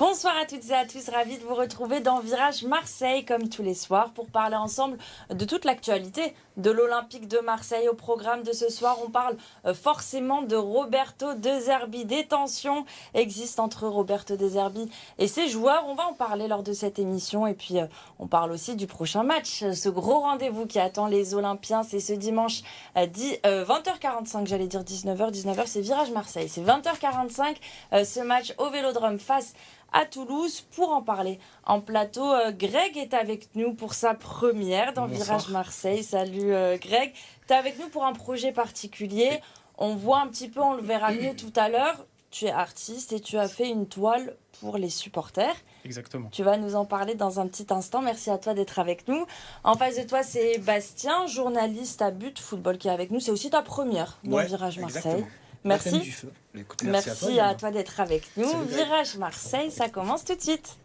Bonsoir à toutes et à tous, ravi de vous retrouver dans Virage Marseille comme tous les soirs pour parler ensemble de toute l'actualité de l'Olympique de Marseille. Au programme de ce soir, on parle forcément de Roberto De Zerbi. Des tensions existent entre Roberto De Zerbi et ses joueurs. On va en parler lors de cette émission et puis on parle aussi du prochain match. Ce gros rendez-vous qui attend les Olympiens, c'est ce dimanche 20h45, j'allais dire 19h. 19h, c'est Virage Marseille. C'est 20h45, ce match au Vélodrome face à Toulouse. Pour en parler en plateau, Greg est avec nous pour sa première dans Bonsoir. Virage Marseille. Salut Greg, tu es avec nous pour un projet particulier. On voit un petit peu, on le verra mieux tout à l'heure. Tu es artiste et tu as fait une toile pour les supporters. Exactement. Tu vas nous en parler dans un petit instant. Merci à toi d'être avec nous. En face de toi, c'est Bastien, journaliste à But Football qui est avec nous. C'est aussi ta première dans Virage Marseille. Exactement. Merci. Du feu. Écoute, Merci à toi d'être avec nous. Salut, Greg. Virage Marseille, ça commence tout de suite.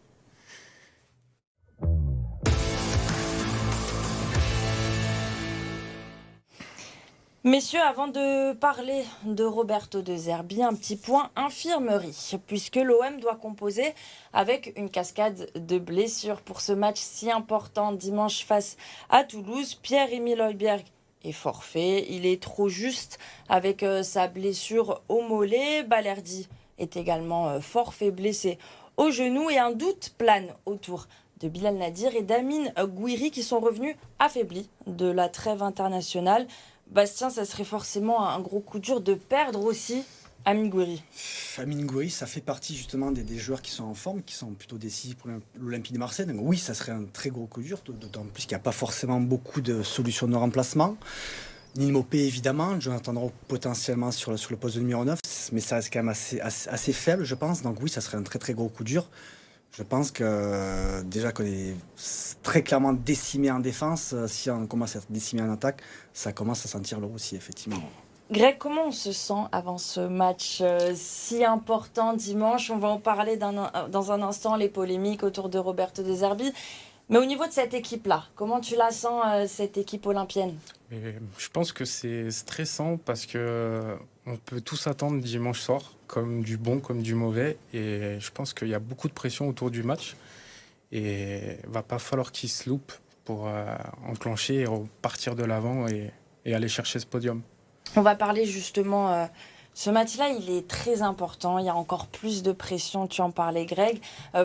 Messieurs, avant de parler de Roberto De Zerbi, un petit point infirmerie, puisque l'OM doit composer avec une cascade de blessures pour ce match si important dimanche face à Toulouse. Pierre-Emile Højbjerg est forfait, il est trop juste avec sa blessure au mollet. Balerdi est également forfait, blessé au genou, et un doute plane autour de Bilal Nadir et d'Amine Gouiri qui sont revenus affaiblis de la trêve internationale. Bastien, ça serait forcément un gros coup dur de perdre aussi Amine Gouiri. Amine Gouiri, ça fait partie justement des joueurs qui sont en forme, qui sont plutôt décisifs pour l'Olympique de Marseille. Donc oui, ça serait un très gros coup dur, d'autant plus qu'il n'y a pas forcément beaucoup de solutions de remplacement. Neil Maupay, évidemment, Jonathan Rowe potentiellement sur le poste de numéro 9, mais ça reste quand même assez faible, je pense. Donc oui, ça serait un très très gros coup dur. Je pense que déjà qu'on est très clairement décimé en défense, si on commence à être décimé en attaque, ça commence à sentir l'eau aussi, effectivement. Greg, comment on se sent avant ce match si important dimanche? On va en parler dans un instant, les polémiques autour de Roberto De Zerbi. Mais au niveau de cette équipe-là, comment tu la sens, cette équipe olympienne? Je pense que c'est stressant parce que on peut tous attendre dimanche soir, comme du bon, comme du mauvais. Et je pense qu'il y a beaucoup de pression autour du match. Et il va pas falloir qu'ils se loupent pour enclencher et repartir de l'avant et aller chercher ce podium. On va parler justement... ce match-là, il est très important. Il y a encore plus de pression, tu en parlais, Greg,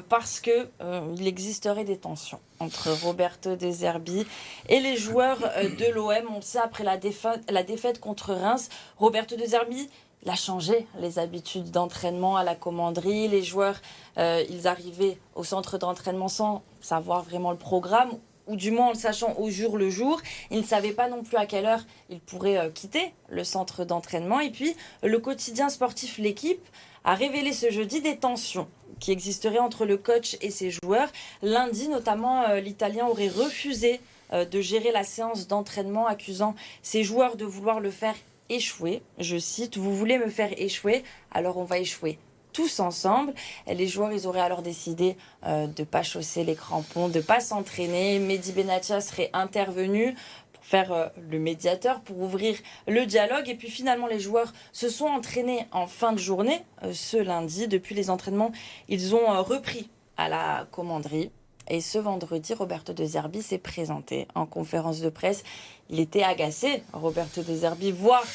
parce qu'il existerait des tensions entre Roberto De Zerbi et les joueurs de l'OM. On le sait, après la défaite contre Reims, Roberto De Zerbi, il a changé les habitudes d'entraînement à la commanderie. Les joueurs, ils arrivaient au centre d'entraînement sans savoir vraiment le programme, ou du moins en le sachant au jour le jour. Ils ne savaient pas non plus à quelle heure ils pourraient quitter le centre d'entraînement. Et puis, le quotidien sportif L'Équipe a révélé ce jeudi des tensions qui existeraient entre le coach et ses joueurs. Lundi, notamment, l'Italien aurait refusé de gérer la séance d'entraînement, accusant ses joueurs de vouloir le faire échouer. Je cite, « Vous voulez me faire échouer, alors on va échouer tous ensemble ». Les joueurs, ils auraient alors décidé de ne pas chausser les crampons, de ne pas s'entraîner. Mehdi Benatia serait intervenu pour faire le médiateur, pour ouvrir le dialogue. Et puis finalement, les joueurs se sont entraînés en fin de journée, ce lundi. Depuis les entraînements, ils ont repris à la commanderie. Et ce vendredi, Roberto De Zerbi s'est présenté en conférence de presse. Il était agacé, Roberto De Zerbi, voire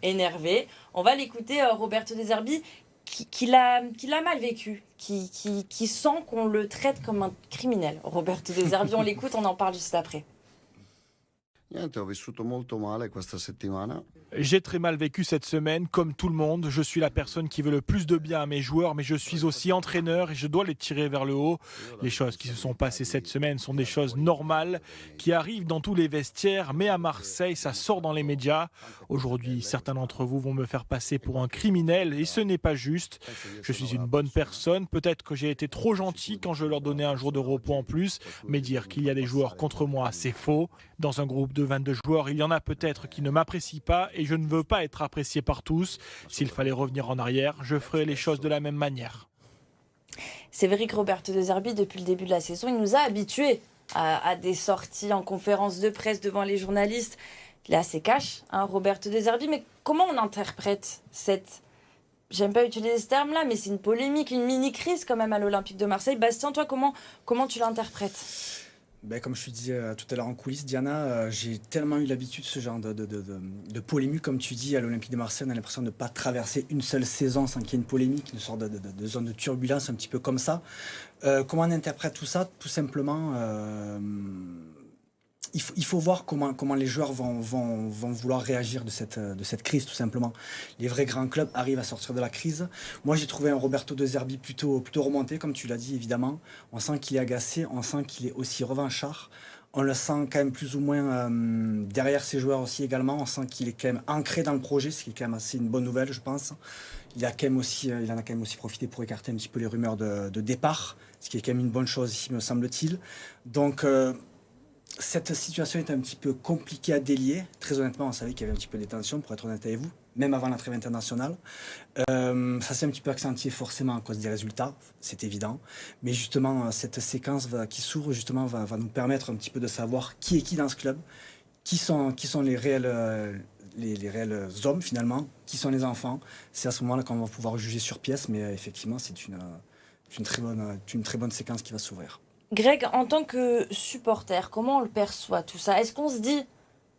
énervé. On va l'écouter, Roberto De Zerbi, qui l'a mal vécu, qui sent qu'on le traite comme un criminel. Roberto De Zerbi, on l'écoute, on en parle juste après. Niente, ho vissuto molto male questa settimana. J'ai très mal vécu cette semaine, comme tout le monde. Je suis la personne qui veut le plus de bien à mes joueurs, mais je suis aussi entraîneur et je dois les tirer vers le haut. Les choses qui se sont passées cette semaine sont des choses normales, qui arrivent dans tous les vestiaires, mais à Marseille, ça sort dans les médias. Aujourd'hui, certains d'entre vous vont me faire passer pour un criminel et ce n'est pas juste. Je suis une bonne personne, peut-être que j'ai été trop gentil quand je leur donnais un jour de repos en plus, mais dire qu'il y a des joueurs contre moi, c'est faux. Dans un groupe de 22 joueurs, il y en a peut-être qui ne m'apprécient pas et je ne veux pas être apprécié par tous. S'il fallait revenir en arrière, je ferais les choses de la même manière. C'est vrai que Roberto De Zerbi, depuis le début de la saison, il nous a habitués à des sorties en conférence de presse devant les journalistes. Il est assez cash, Roberto De Zerbi. Mais comment on interprète cette j'aime pas utiliser ce terme-là, mais c'est une polémique, une mini-crise quand même à l'Olympique de Marseille. Bastien, toi, comment tu l'interprètes? Comme je te disais tout à l'heure en coulisses, Diana, j'ai tellement eu l'habitude de ce genre de polémique, comme tu dis, à l'Olympique de Marseille, on a l'impression de ne pas traverser une seule saison sans qu'il y ait une polémique, une sorte de zone de turbulence un petit peu comme ça. Comment on interprète tout ça? Tout simplement, il faut voir comment les joueurs vont vouloir réagir de cette crise, tout simplement. Les vrais grands clubs arrivent à sortir de la crise. Moi, j'ai trouvé un Roberto De Zerbi plutôt remonté, comme tu l'as dit, évidemment. On sent qu'il est agacé, on sent qu'il est aussi revanchard. On le sent quand même plus ou moins derrière ses joueurs aussi également. On sent qu'il est quand même ancré dans le projet, ce qui est quand même assez une bonne nouvelle, je pense. Il en a quand même aussi profité pour écarter un petit peu les rumeurs de départ, ce qui est quand même une bonne chose ici, me semble-t-il. Donc, cette situation est un petit peu compliquée à délier. Très honnêtement, on savait qu'il y avait un petit peu des tensions, pour être honnête avec vous, même avant la trêve internationale. Ça s'est un petit peu accentué forcément à cause des résultats, c'est évident. Mais justement, cette séquence qui s'ouvre justement va nous permettre un petit peu de savoir qui est qui dans ce club, qui sont les réels, les réels hommes finalement, qui sont les enfants. C'est à ce moment-là qu'on va pouvoir juger sur pièce, mais effectivement, c'est une très bonne séquence qui va s'ouvrir. Greg, en tant que supporter, comment on le perçoit tout ça? Est-ce qu'on se dit,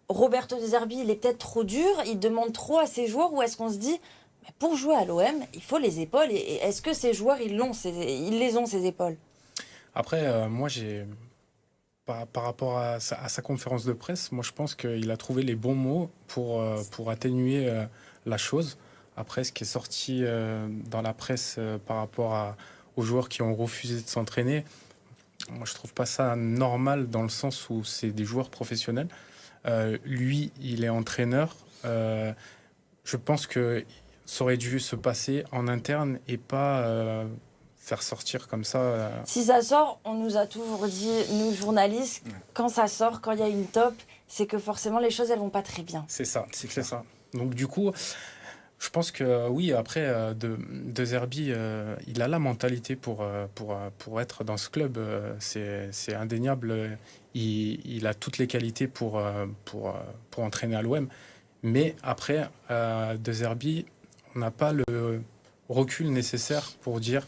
Roberto De Zerbi, il est peut-être trop dur, il demande trop à ses joueurs, ou est-ce qu'on se dit, pour jouer à l'OM, il faut les épaules, et est-ce que ces joueurs, ils les ont, ces épaules? Après, moi, par rapport à sa conférence de presse, moi, je pense qu'il a trouvé les bons mots pour atténuer la chose. Après, ce qui est sorti dans la presse par rapport aux joueurs qui ont refusé de s'entraîner, moi, je trouve pas ça normal dans le sens où c'est des joueurs professionnels. Lui, il est entraîneur. Je pense que ça aurait dû se passer en interne et pas faire sortir comme ça. Si ça sort, on nous a toujours dit, nous journalistes, quand ça sort, quand il y a une top, c'est que forcément les choses, elles vont pas très bien. C'est ça, c'est ça. Donc du coup, je pense que oui, après, de Zerbi, il a la mentalité pour être dans ce club. C'est indéniable. Il a toutes les qualités pour entraîner à l'OM. Mais après, De Zerbi, on n'a pas le recul nécessaire pour dire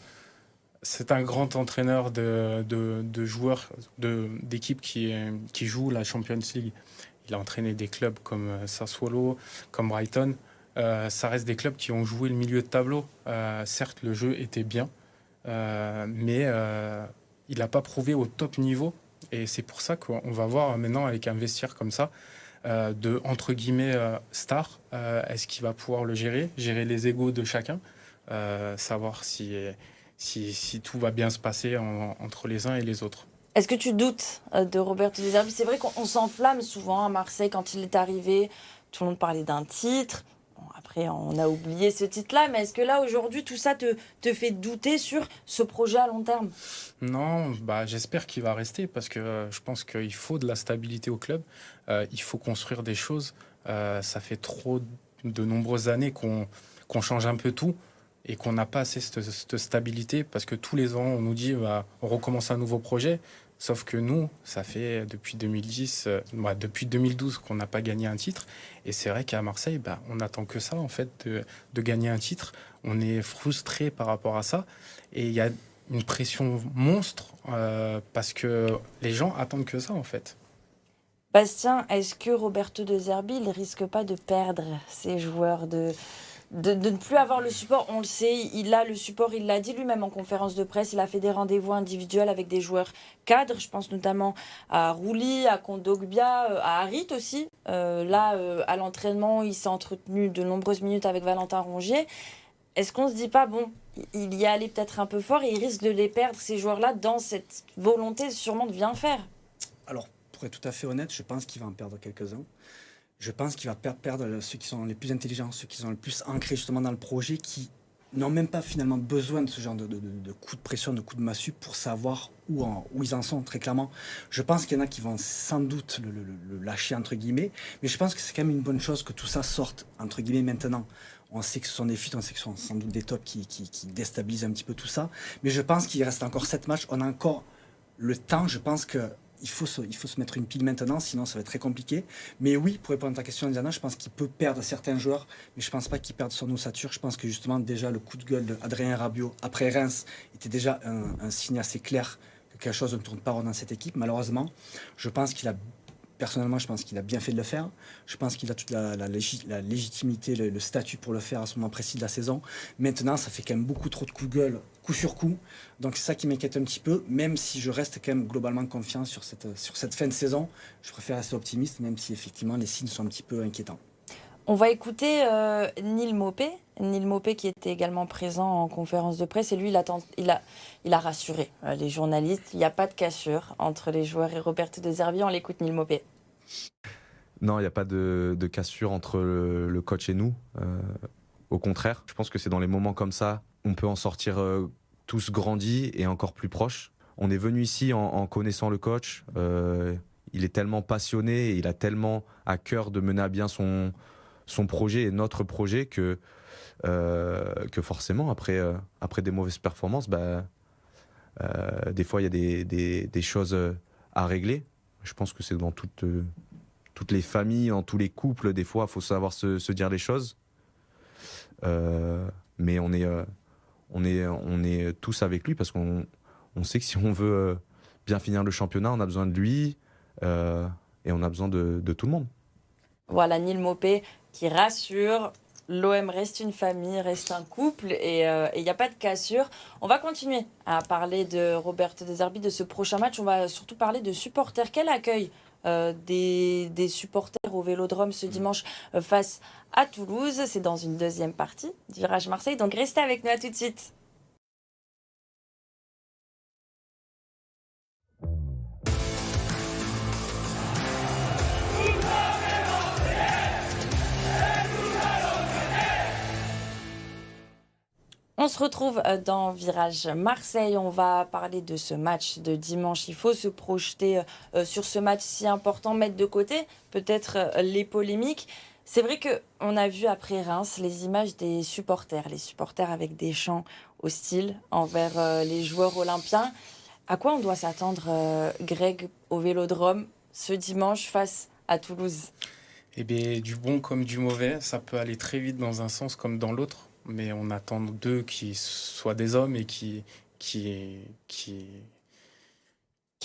c'est un grand entraîneur de joueurs, d'équipes qui jouent la Champions League. Il a entraîné des clubs comme Sassuolo, comme Brighton. Ça reste des clubs qui ont joué le milieu de tableau. Certes, le jeu était bien, mais il n'a pas prouvé au top niveau. Et c'est pour ça qu'on va voir maintenant avec un vestiaire comme ça, entre guillemets, star. Est-ce qu'il va pouvoir le gérer les égos de chacun, savoir si tout va bien se passer entre les uns et les autres. Est-ce que tu doutes de Roberto De Zerbi? C'est vrai qu'on s'enflamme souvent à Marseille quand il est arrivé. Tout le monde parlait d'un titre. Bon, après, on a oublié ce titre-là. Mais est-ce que là, aujourd'hui, tout ça te fait douter sur ce projet à long terme? Non, j'espère qu'il va rester parce que je pense qu'il faut de la stabilité au club. Il faut construire des choses. Ça fait trop de nombreuses années qu'on change un peu tout et qu'on n'a pas assez cette stabilité parce que tous les ans, on nous dit on recommence un nouveau projet. Sauf que nous, ça fait depuis 2012 qu'on n'a pas gagné un titre. Et c'est vrai qu'à Marseille, on n'attend que ça, en fait, de gagner un titre. On est frustré par rapport à ça. Et il y a une pression monstre parce que les gens attendent que ça, en fait. Bastien, est-ce que Roberto De Zerbi, il risque pas de perdre ses joueurs, de ne plus avoir le support? On le sait, il a le support, il l'a dit lui-même en conférence de presse, il a fait des rendez-vous individuels avec des joueurs cadres, je pense notamment à Rouli, à Kondogbia, à Harit aussi. À l'entraînement, il s'est entretenu de nombreuses minutes avec Valentin Rongier. Est-ce qu'on se dit pas, il y allait peut-être un peu fort et il risque de les perdre, ces joueurs-là, dans cette volonté sûrement de bien faire? Alors, pour être tout à fait honnête, je pense qu'il va en perdre quelques-uns. Je pense qu'il va perdre ceux qui sont les plus intelligents, ceux qui sont le plus ancrés justement dans le projet, qui n'ont même pas finalement besoin de ce genre de coups de pression, de coups de massue pour savoir où ils en sont, très clairement. Je pense qu'il y en a qui vont sans doute le lâcher, entre guillemets, mais je pense que c'est quand même une bonne chose que tout ça sorte, entre guillemets, maintenant. On sait que ce sont des fuites, on sait que ce sont sans doute des tops qui déstabilisent un petit peu tout ça, mais je pense qu'il reste encore 7 matchs, on a encore le temps, je pense que il faut se mettre une pile maintenant, sinon ça va être très compliqué. Mais oui, pour répondre à ta question, Indiana, je pense qu'il peut perdre certains joueurs, mais je ne pense pas qu'il perde son ossature. Je pense que justement, déjà, le coup de gueule d'Adrien Rabiot après Reims était déjà un signe assez clair que quelque chose ne tourne pas rond dans cette équipe. Malheureusement, personnellement, je pense qu'il a bien fait de le faire. Je pense qu'il a toute la légitimité, le statut pour le faire à ce moment précis de la saison. Maintenant, ça fait quand même beaucoup trop de coups de gueule, coup sur coup. Donc c'est ça qui m'inquiète un petit peu, même si je reste quand même globalement confiant sur cette fin de saison. Je préfère rester optimiste, même si effectivement les signes sont un petit peu inquiétants. On va écouter Neil Maupay. Neil Maupay qui était également présent en conférence de presse et lui il a rassuré les journalistes. Il n'y a pas de cassure entre les joueurs et Roberto De Zerbi. On l'écoute, Neil Maupay. Non, il n'y a pas de cassure entre le coach et nous. Au contraire, je pense que c'est dans les moments comme ça, on peut en sortir tous grandis et encore plus proches. On est venu ici en connaissant le coach. Il est tellement passionné et il a tellement à cœur de mener à bien son projet et notre projet que forcément, après des mauvaises performances, des fois, il y a des choses à régler. Je pense que c'est dans toutes les familles, dans tous les couples, des fois, il faut savoir se dire les choses. Mais on est tous avec lui parce qu'on sait que si on veut bien finir le championnat, on a besoin de lui et on a besoin de tout le monde. Voilà, Neil Maupay qui rassure. L'OM reste une famille, reste un couple et il n'y a pas de cassure. On va continuer à parler de Roberto De Zerbi, de ce prochain match. On va surtout parler de supporters. Quel accueil des supporters au Vélodrome ce dimanche face à Toulouse. C'est dans une deuxième partie du Virage Marseille. Donc restez avec nous, à tout de suite. On se retrouve dans Virage Marseille. On va parler de ce match de dimanche. Il faut se projeter sur ce match si important, mettre de côté peut-être les polémiques. C'est vrai qu'on a vu après Reims les images des supporters, les supporters avec des chants hostiles envers les joueurs olympiens. À quoi on doit s'attendre, Greg, au Vélodrome ce dimanche face à Toulouse? Eh bien, du bon comme du mauvais, ça peut aller très vite dans un sens comme dans l'autre. Mais on attend d'eux qui soient des hommes et qui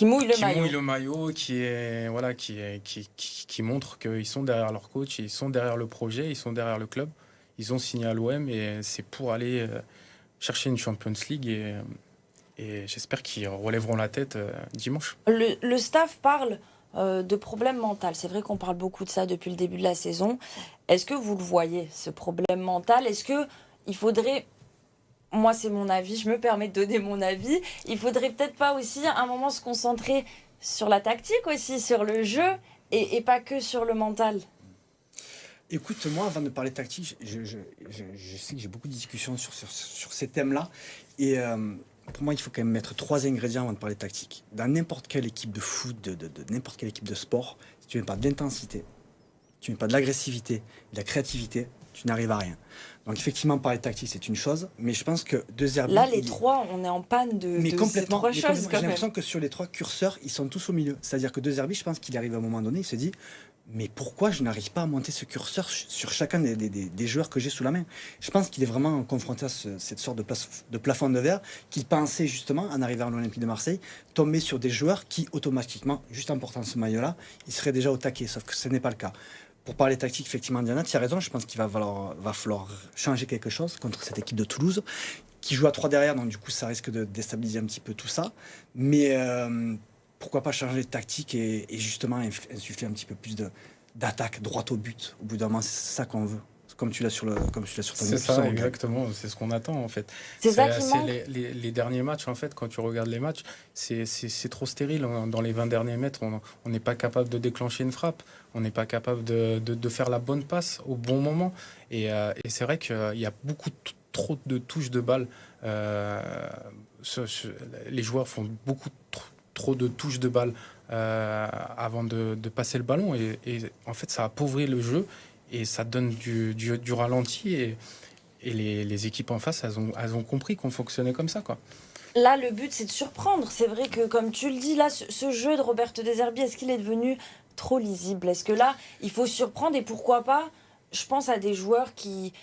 mouillent le maillot. mouillent le maillot, qui montrent qu'ils sont derrière leur coach, ils sont derrière le projet, ils sont derrière le club. Ils ont signé à l'OM et c'est pour aller chercher une Champions League et j'espère qu'ils relèveront la tête dimanche. Le staff parle de problème mental. C'est vrai qu'on parle beaucoup de ça depuis le début de la saison. Est-ce que vous le voyez, ce problème mental? Est-ce que il faudrait, moi c'est mon avis, je me permets de donner mon avis, il faudrait peut-être pas aussi à un moment se concentrer sur la tactique aussi, sur le jeu et pas que sur le mental? Écoute, moi, avant de parler tactique, je sais que j'ai beaucoup de discussions sur ces thèmes-là. Et pour moi, il faut quand même mettre 3 ingrédients avant de parler tactique. Dans n'importe quelle équipe de foot, de n'importe quelle équipe de sport, si tu ne mets pas de l'intensité, tu ne mets pas de l'agressivité, de la créativité, tu n'arrives à rien. Donc effectivement, parler tactique, c'est une chose, mais je pense que De Zerbi... Là, les trois, on est en panne de ces trois choses. J'ai l'impression que sur les 3 curseurs, ils sont tous au milieu. C'est-à-dire que De Zerbi, je pense qu'il arrive à un moment donné, il se dit... Mais pourquoi je n'arrive pas à monter ce curseur sur chacun des joueurs que j'ai sous la main? Je pense qu'il est vraiment confronté à cette sorte de plafond de verre qu'il pensait justement, en arrivant à l'Olympique de Marseille, tomber sur des joueurs qui, automatiquement, juste en portant ce maillot-là, ils seraient déjà au taquet, sauf que ce n'est pas le cas. Pour parler tactique, effectivement, Diana, tu as raison, je pense qu'il va falloir changer quelque chose contre cette équipe de Toulouse, qui joue à 3 derrière, donc du coup ça risque de déstabiliser un petit peu tout ça. Mais... pourquoi pas changer de tactique et justement insuffler un petit peu plus d'attaque droite au but. Au bout d'un moment, c'est ça qu'on veut. Comme tu l'as sur ton C'est ça, exactement. C'est ce qu'on attend, en fait. C'est ça qui manque. Les derniers matchs, en fait, quand tu regardes les matchs, c'est trop stérile. Dans les 20 derniers mètres, on n'est pas capable de déclencher une frappe. On n'est pas capable de faire la bonne passe au bon moment. Et c'est vrai qu'il y a trop de touches de balle. Les joueurs font beaucoup trop de touches de balle avant de passer le ballon et en fait ça appauvrit le jeu et ça donne du ralenti et les équipes en face, elles ont compris qu'on fonctionnait comme ça, quoi. Là, le but, c'est de surprendre. C'est vrai que, comme tu le dis, là, ce jeu de Roberto De Zerbi, est-ce qu'il est devenu trop lisible? Est-ce que là, il faut surprendre et pourquoi pas? Je pense à des joueurs qui...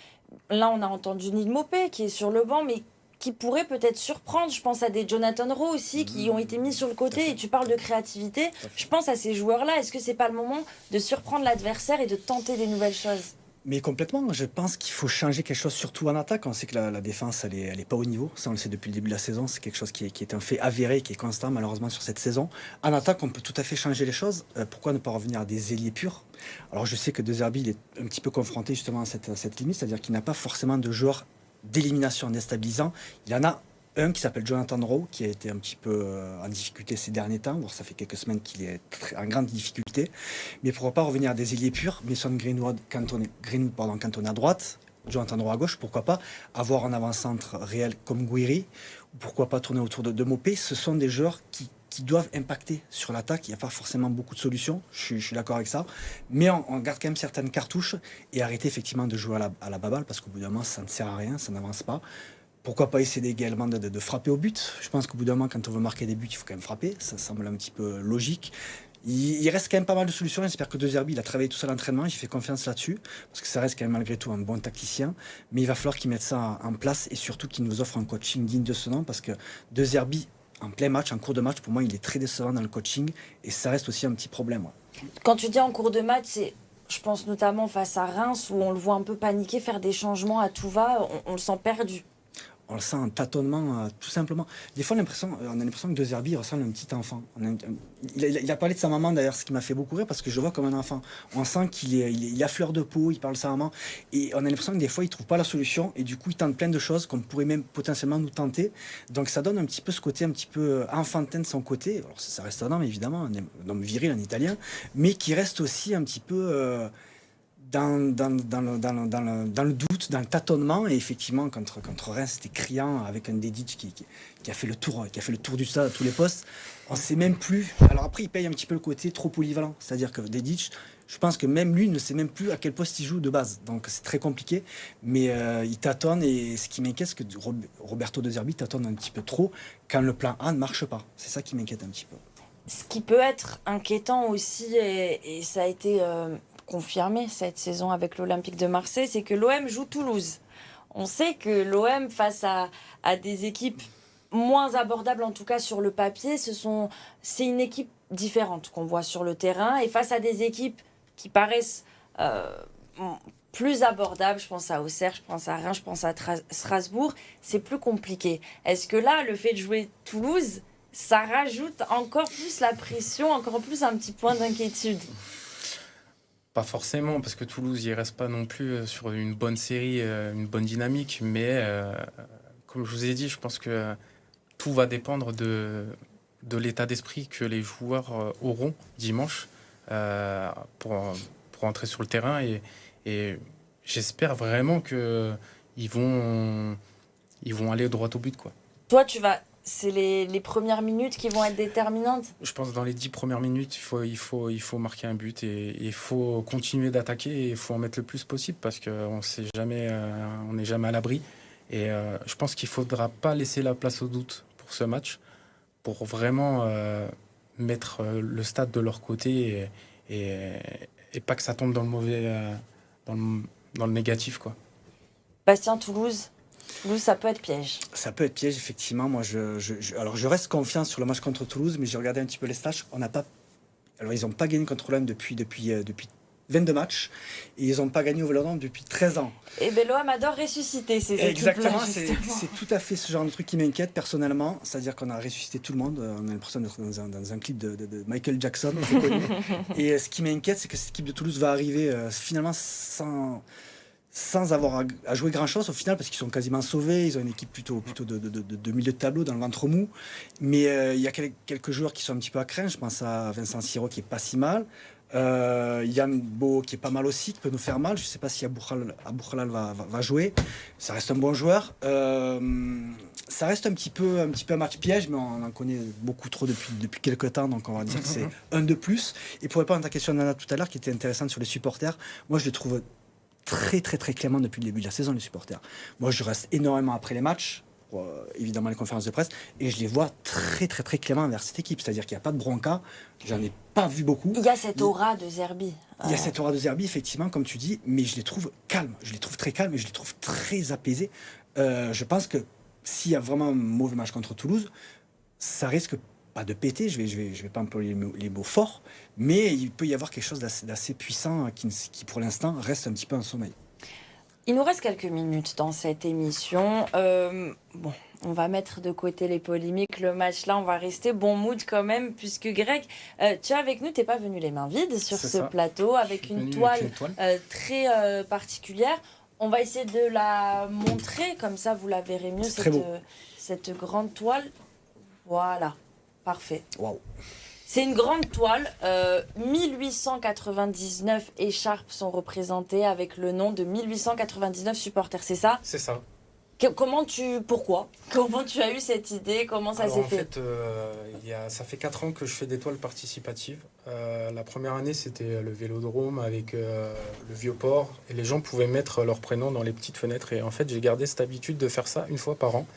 Là, on a entendu Neil Maupay qui est sur le banc, mais qui pourraient peut-être surprendre. Je pense à des Jonathan Rowe aussi qui ont été mis sur le côté. Et tu parles de créativité. Je pense à ces joueurs-là. Est-ce que c'est pas le moment de surprendre l'adversaire et de tenter des nouvelles choses? Mais complètement, je pense qu'il faut changer quelque chose, surtout en attaque. On sait que la défense, elle est pas au niveau. Ça, on le sait depuis le début de la saison. C'est quelque chose qui est un fait avéré, qui est constant, malheureusement, sur cette saison. En attaque, on peut tout à fait changer les choses. Pourquoi ne pas revenir à des ailiers purs? Alors, je sais que De Zerbi, il est un petit peu confronté justement à cette limite, c'est-à-dire qu'il n'a pas forcément de joueurs d'élimination déstabilisant. Il y en a un qui s'appelle Jonathan Rowe, qui a été un petit peu en difficulté ces derniers temps. Bon, ça fait quelques semaines qu'il est en grande difficulté. Mais pourquoi pas revenir à des ailiers purs? Mason Greenwood cantonné à droite, Jonathan Rowe à gauche. Pourquoi pas avoir un avant-centre réel comme Guiri? Ou pourquoi pas tourner autour de Maupay? Ce sont des joueurs qui doivent impacter sur l'attaque. Il n'y a pas forcément beaucoup de solutions, je suis d'accord avec ça. Mais on garde quand même certaines cartouches et arrêter effectivement de jouer à la baballe, parce qu'au bout d'un moment, ça ne sert à rien, ça n'avance pas. Pourquoi pas essayer également de frapper au but? Je pense qu'au bout d'un moment, quand on veut marquer des buts, il faut quand même frapper. Ça semble un petit peu logique. Il reste quand même pas mal de solutions. J'espère que De Zerbi, il a travaillé tout ça à l'entraînement. J'ai fait confiance là-dessus, parce que ça reste quand même malgré tout un bon tacticien. Mais il va falloir qu'il mette ça en place et surtout qu'il nous offre un coaching digne de ce nom, parce que De Zerbi, en plein match, en cours de match, pour moi, il est très décevant dans le coaching et ça reste aussi un petit problème. Ouais. Quand tu dis en cours de match, je pense notamment face à Reims, où on le voit un peu paniquer, faire des changements à tout va, on le sent perdu. On le sent en tâtonnement, tout simplement. Des fois, on a l'impression que De Zerbi ressemble à un petit enfant. Il a parlé de sa maman, d'ailleurs, ce qui m'a fait beaucoup rire, parce que je le vois comme un enfant. On sent qu'il est à fleur de peau, il parle sa maman. Et on a l'impression que des fois, il ne trouve pas la solution. Et du coup, il tente plein de choses qu'on pourrait même potentiellement nous tenter. Donc, ça donne un petit peu ce côté un petit peu enfantin de son côté. Alors, ça reste un homme, évidemment, un homme viril, un Italien, mais qui reste aussi un petit peu... Dans le doute, dans le tâtonnement, et effectivement contre Reims, c'était criant avec un Dedic qui a fait le tour du stade à tous les postes. On sait même plus. Alors après, il paye un petit peu le côté trop polyvalent, c'est-à-dire que Dedic, je pense que même lui ne sait même plus à quel poste il joue de base, donc c'est très compliqué. Mais il tâtonne, et ce qui m'inquiète, c'est que Roberto De Zerbi tâtonne un petit peu trop quand le plan A ne marche pas. C'est ça qui m'inquiète un petit peu. Ce qui peut être inquiétant aussi, et ça a été confirmé cette saison avec l'Olympique de Marseille, c'est que l'OM joue Toulouse. On sait que l'OM, face à des équipes moins abordables, en tout cas sur le papier, c'est une équipe différente qu'on voit sur le terrain. Et face à des équipes qui paraissent plus abordables, je pense à Auxerre, je pense à Reims, je pense à Strasbourg, c'est plus compliqué. Est-ce que là, le fait de jouer Toulouse, ça rajoute encore plus la pression, encore plus un petit point d'inquiétude? Pas forcément, parce que Toulouse, il reste pas non plus sur une bonne série, une bonne dynamique. Mais comme je vous ai dit, je pense que tout va dépendre de l'état d'esprit que les joueurs auront dimanche pour entrer sur le terrain. Et j'espère vraiment qu'ils vont aller droit au but, quoi. Toi, c'est les premières minutes qui vont être déterminantes? Je pense que dans les 10 premières minutes, il faut marquer un but, et il faut continuer d'attaquer, et il faut en mettre le plus possible, parce qu'on n'est jamais à l'abri. Et je pense qu'il ne faudra pas laisser la place au doute pour ce match, pour vraiment mettre le stade de leur côté et pas que ça tombe dans le mauvais, dans le négatif, quoi. Bastien, Toulouse, ça peut être piège. Ça peut être piège, effectivement. Moi, alors, je reste confiant sur le match contre Toulouse, mais j'ai regardé un petit peu les stats. Alors, ils n'ont pas gagné contre l'OM depuis 22 matchs, et ils n'ont pas gagné au Vélodrome depuis 13 ans. Et bien, l'OM adore ressusciter ces équipes-là. Exactement, c'est tout à fait ce genre de truc qui m'inquiète personnellement. C'est-à-dire qu'on a ressuscité tout le monde. On a l'impression d'être dans un clip de Michael Jackson, très connu. Et ce qui m'inquiète, c'est que cette équipe de Toulouse va arriver finalement sans avoir à jouer grand-chose au final, parce qu'ils sont quasiment sauvés. Ils ont une équipe plutôt de milieu de tableau, dans le ventre mou. Mais il y a quelques joueurs qui sont un petit peu à craindre. Je pense à Vincent Siro, qui est pas si mal. Yann Bo, qui est pas mal aussi, qui peut nous faire mal. Je ne sais pas si Aboukhalal va jouer. Ça reste un bon joueur. Ça reste un petit peu un match piège, mais on en connaît beaucoup trop depuis quelques temps, donc on va dire que c'est un de plus. Et pour répondre à ta question, Nana, tout à l'heure, qui était intéressante sur les supporters, moi je les trouve très très très clément depuis le début de la saison, les supporters. Moi, je reste énormément après les matchs, pour, évidemment les conférences de presse, et je les vois très très très cléments envers cette équipe. C'est-à-dire qu'il n'y a pas de bronca, j'en ai pas vu beaucoup. Il y a cette aura de Zerbi. Il y a cette aura de Zerbi, effectivement, comme tu dis, mais je les trouve calmes. Je les trouve très calmes et je les trouve très apaisés. Je pense que s'il y a vraiment un mauvais match contre Toulouse, ça risque pas de péter, je vais pas employer les mots forts, mais il peut y avoir quelque chose d'assez puissant qui pour l'instant reste un petit peu en sommeil. Il nous reste quelques minutes dans cette émission. Bon, on va mettre de côté les polémiques. Le match là, on va rester bon mood quand même, puisque Greg, tu es avec nous, t'es pas venu les mains vides sur ce plateau, avec une toile très particulière. On va essayer de la montrer, comme ça vous la verrez mieux, cette grande toile. Voilà, parfait. Waouh. C'est une grande toile. 1899 écharpes sont représentées avec le nom de 1899 supporters, c'est ça? C'est ça. Pourquoi? Comment tu as eu cette idée? Comment ça s'est fait? En fait, ça fait 4 ans que je fais des toiles participatives. La première année, c'était le Vélodrome avec le Vieux-Port. Et les gens pouvaient mettre leur prénom dans les petites fenêtres. Et en fait, j'ai gardé cette habitude de faire ça une fois par an.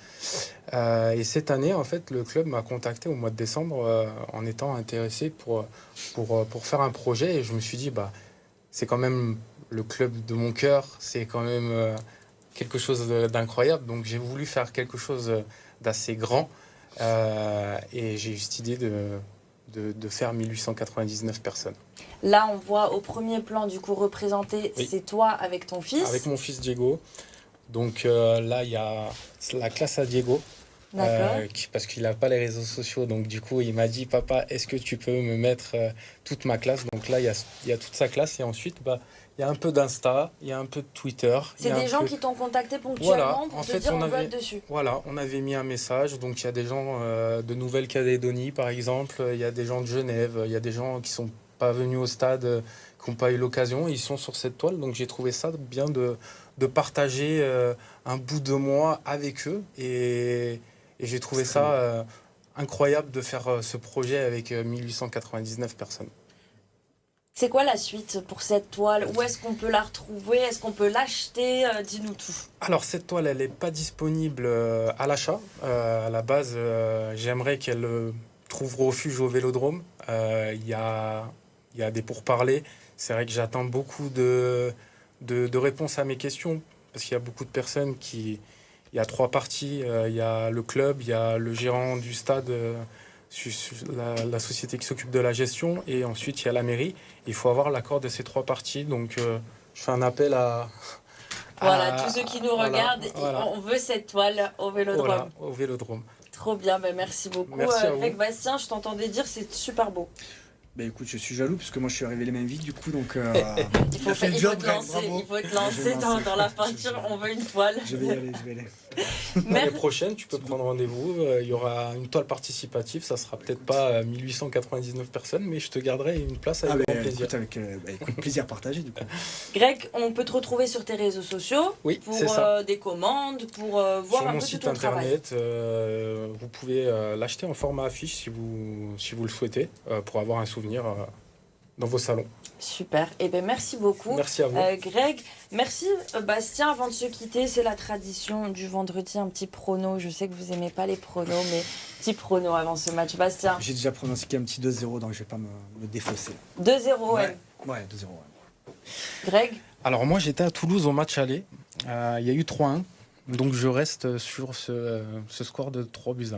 Et cette année, en fait, le club m'a contacté au mois de décembre en étant intéressé pour faire un projet. Et je me suis dit, c'est quand même le club de mon cœur. C'est quand même... quelque chose d'incroyable, donc j'ai voulu faire quelque chose d'assez grand et j'ai eu cette idée de faire 1899 personnes. Là, on voit au premier plan du coup représenté, oui. C'est toi avec ton fils. Avec mon fils Diego. Donc là, il y a la classe à Diego. Parce qu'il n'a pas les réseaux sociaux, donc du coup il m'a dit, papa, est-ce que tu peux me mettre toute ma classe? Donc là il y a toute sa classe et ensuite il y a un peu d'Insta, il y a un peu de Twitter. C'est des gens qui t'ont contacté ponctuellement pour te dire on veut être dessus. Voilà, on avait mis un message, donc il y a des gens de Nouvelle-Calédonie par exemple, il y a des gens de Genève, il y a des gens qui sont pas venus au stade, qui n'ont pas eu l'occasion, ils sont sur cette toile, donc j'ai trouvé ça bien de partager un bout de moi avec eux et j'ai trouvé ça incroyable de faire ce projet avec 1899 personnes. C'est quoi la suite pour cette toile? Où est-ce qu'on peut la retrouver? Est-ce qu'on peut l'acheter? Dis-nous tout. Alors cette toile, elle n'est pas disponible à l'achat. À la base, j'aimerais qu'elle trouve refuge au Vélodrome. Il y a des pourparlers. C'est vrai que j'attends beaucoup de réponses à mes questions parce qu'il y a beaucoup de personnes qui... Il y a 3 parties, il y a le club, il y a le gérant du stade, la société qui s'occupe de la gestion, et ensuite il y a la mairie. Il faut avoir l'accord de ces 3 parties, donc je fais un appel à tous ceux qui nous regardent, on veut cette toile au Vélodrome. Voilà, au Vélodrome. Trop bien, merci beaucoup. Merci avec Bastien, je t'entendais dire c'est super beau. Écoute, je suis jaloux parce que moi je suis arrivé les mains vides du coup, donc il faut te lancer dans la peinture, on veut une toile. Je vais y aller. L'année prochaine, tu peux prendre rendez-vous, il y aura une toile participative, ça sera peut-être pas 1899 personnes, mais je te garderai une place avec grand plaisir. Écoute, avec plaisir partagé du coup. Greg, on peut te retrouver sur tes réseaux sociaux pour des commandes, pour voir un peu tout ton travail. Sur mon site internet, vous pouvez l'acheter en format affiche si vous le souhaitez, pour avoir un souvenir dans vos salons. Super. Merci beaucoup. Merci à vous. Greg, merci Bastien. Avant de se quitter, c'est la tradition du vendredi, un petit prono. Je sais que vous aimez pas les pronos, mais petit prono avant ce match. Bastien. J'ai déjà pronostiqué un petit 2-0, donc je vais pas me défausser. 2-0, ouais. 2-0. Greg. Alors moi j'étais à Toulouse au match aller. Il y a eu 3-1. Donc je reste sur ce score de 3-1.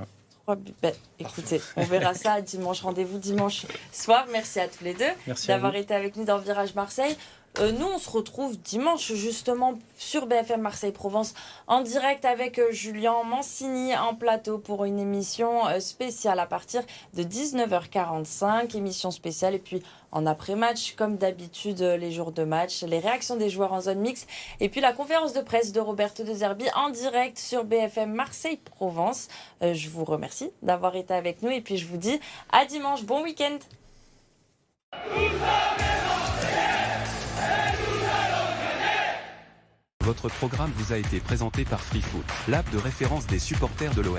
Écoutez, on verra ça dimanche. Rendez-vous dimanche soir. Merci à tous les deux d'avoir été avec nous dans Virage Marseille. Nous, on se retrouve dimanche justement sur BFM Marseille-Provence en direct avec Julien Mancini en plateau pour une émission spéciale à partir de 19h45. Émission spéciale et puis en après-match, comme d'habitude, les jours de match, les réactions des joueurs en zone mixte et puis la conférence de presse de Roberto De Zerbi en direct sur BFM Marseille-Provence. Je vous remercie d'avoir été avec nous et puis je vous dis à dimanche. Bon week-end. Votre programme vous a été présenté par FreeFoot, l'app de référence des supporters de l'OM.